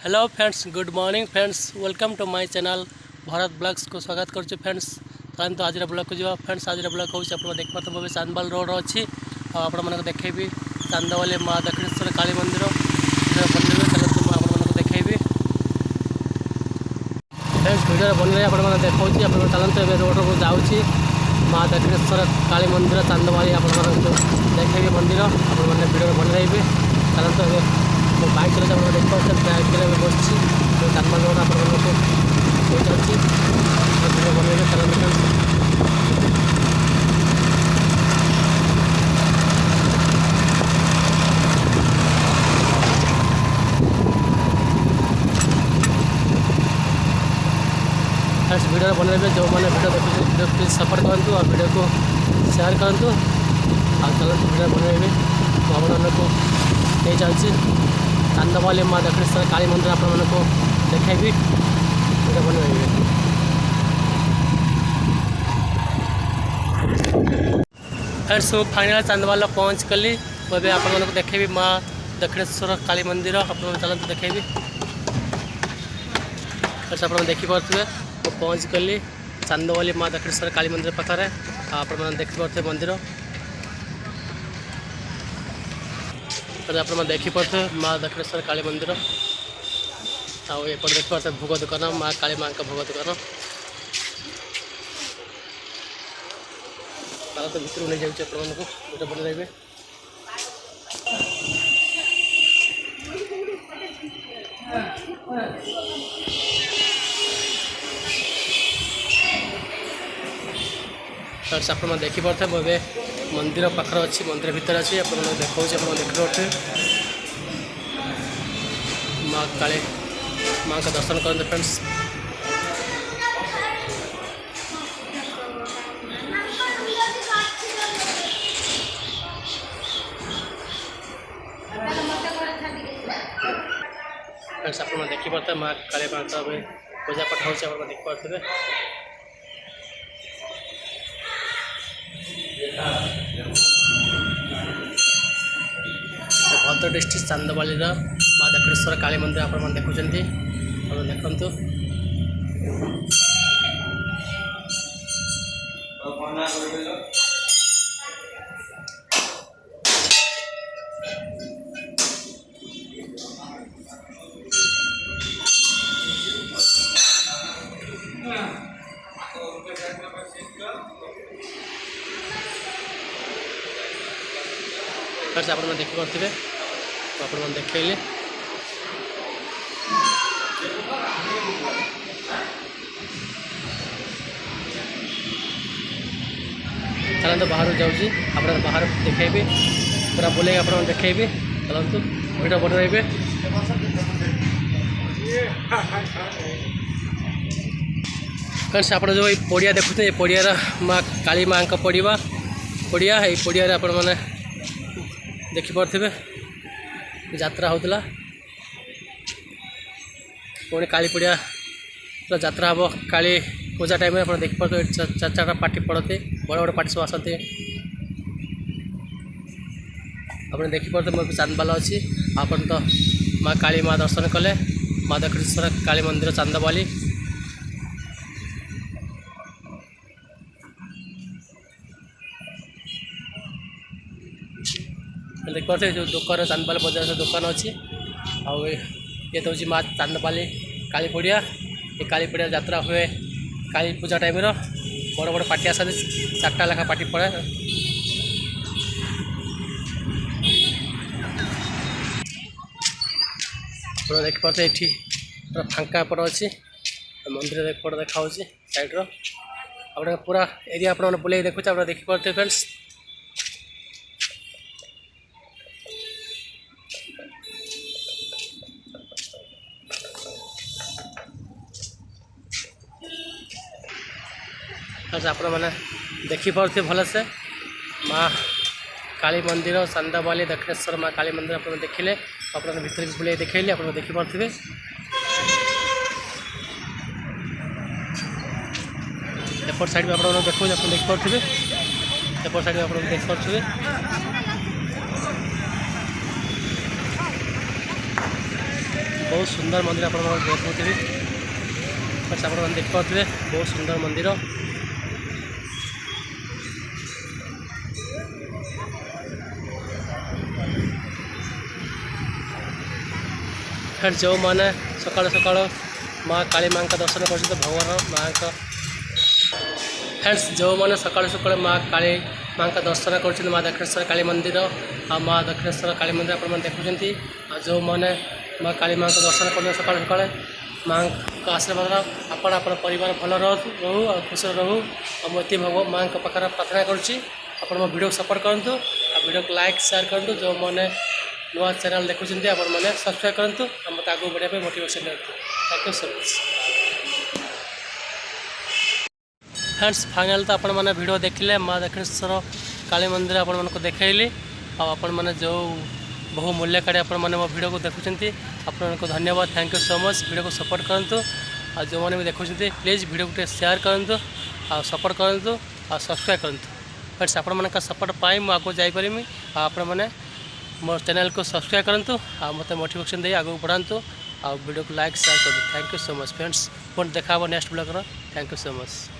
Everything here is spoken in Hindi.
Hello friends, good morning friends, welcome to my channel Bharat blogs को स्वागत करुच्चे फ्रेंड्स। तो आज ब्लॉग को जा फ्रेंड्स। आज ब्लॉग हूँ आप देख पारे चांदबाल रोड अच्छी आपको देखी चांदबाली माँ दक्षिणेश्वर काली मंदिर बनने चलते आपको देखी फ्रेंड्स। भिडियो बनने आपको देखा आप चलते रोड को जाऊँगी माँ दक्षिणेश्वर काली मंदिर चांदबाली आपको देखी मंदिर आपने भिडियो बनइबी चलते मो बाइक चलते आप देख पाते बाइक बस चांदबाल रोड आपको चलती बनइबे चलते फ्रेंड्स। वीडियो बनइबे जो मैंने वीडियो देखते वीडियो प्लीज सपोर्ट करूँ और वीडियो को शेयर करूँ और चलते वीडियो बनइबे आपको नहीं चलती चांदबाली माँ दक्षिणेश्वर काली मंदिर आपको देखी वीडियो बनइबे। फ्रेंड्स मुझे फाइनाल चांदबाल पहुँच गली ଏବେ आपको देखी माँ दक्षिणेश्वर काली मंदिर आपको चलते देखी फ्रेंड्स। आप देखिपे पहुँच गली चांदबाली माँ दक्षिणेश्वर काली मंदिर पाखे आप देखिपे मंदिर आप देखिपे माँ दक्षिणेश्वर काली मंदिर आपर देखिपे भोग दुकान माँ काली माँ का भोग दुकान तो भर नहीं जाऊँगी आपको बनइबे। फ्रेंड्स आप देखिपे मंदिर पाखर अच्छी मंदिर भितर अच्छी आप देखा देखते माँ काली माँ का दर्शन करते फ्रेंड्स। फ्रेंड्स आप देखिपे माँ काली माँ का पूजा पाठ हो देखिपे भद्रक डिस्ट्रिक्ट चांदबाली माँ दक्षिणेश्वर काली मंदिर आप देखुं देखु फ्रेंड्स आप देखिपे आप देखले चलते बाहर जाऊँगी आप बाहर देखेबी पूरा बुले आप देखेबी चलते वीडियो बनइबे। फ्रेंड्स आप जो पड़िया देखुते ये पड़ियार माँ काली माँ का पड़िया ये पड़िया आप देखिपे यात्रा होता पुणी काली पड़िया यात्रा हम काली पूजा टाइम में आप देखिपे चार चार पार्टी पड़ते बड़ बड़ पार्टी सब आसती आपने देखिपे मोर चांदबाल अच्छी आप तो माँ काली माँ दर्शन कले माँ दक्षिणेश्वर काली मंदिर चांदबाली देखिए जो दुकान चांदबाल बजार से दुकान अच्छी ये तो माँ चांदबाली काली पड़िया ये काली पड़िया यात्रा हुए काली पूजा टाइम बड़ बड़ पार्टी आसती चार्टा लेखा पार्टी पड़े देखिपे ये पूरा फांका पड़ अच्छी मंदिर देखा सैड्र आप पूरा एरिया आप बुले देखुचे आप देखिपे फ्रेंड्स। आप देखिपे भल से माँ काली मंदिर चांदबाली दक्षिणेश्वर माँ काली मंदिर आप देखिले आप भर बुले देखली आप देखिपे एपट साइड में आप देखो देखिपे एपट साइड में आप देखिपे बहुत सुंदर मंदिर आप देखुवे आप देखिए बहुत सुंदर मंदिर। फिर जो मैंने सकाल सकाल माँ काली माँ का दर्शन कर भगवान माँ का फ्रेंड्स जो मैंने सकाल सकाल माँ काली माँ का दर्शन कर माँ दक्षिणेश्वर काली मंदिर आ माँ दक्षिणेश्वर काली मंदिर आप देखुं जो मैंने माँ काली माँ का दर्शन कर सकाल सकाल माँ का आशीर्वाद आपण परिवार भल रहू और खुश रहू और मुझे माँ का पाखे प्रार्थना कर वीडियो सपोर्ट करूँ आ वीडियो को लाइक शेयर करूँ जो मैंने नुआ चैनल देखुं आप सब्सक्राइब करूँ मत आगे बढ़ाई मोटिवेशन दिखाँ। Thank you so much friends final तो आपण मैंने वीडियो देखिले माँ दक्षिणेश्वर काली मंदिर आपण को देखली आपण मैंने जो बहुमूल्य काढ़ी आपण मैंने मो वीडियो को देखुं आपको धन्यवाद। Thank you so much video को सपोर्ट करूँ और जो मैंने भी देखुं प्लीज़ वीडियो को शेयर करूँ और सपोर्ट करूँ और सब्सक्राइब करूँ। फ्रेंड्स आपण मान सपोर्ट पाई मुझे आगे जापरि आपण मैंने मो चैनल को सब्सक्राइब करूँ और मत मोटिवेशन दे आगे बढ़ातु और वीडियो को लाइक शेयर करूँ। Thank you so much friends पुणी देखा next blog. Thank you so much.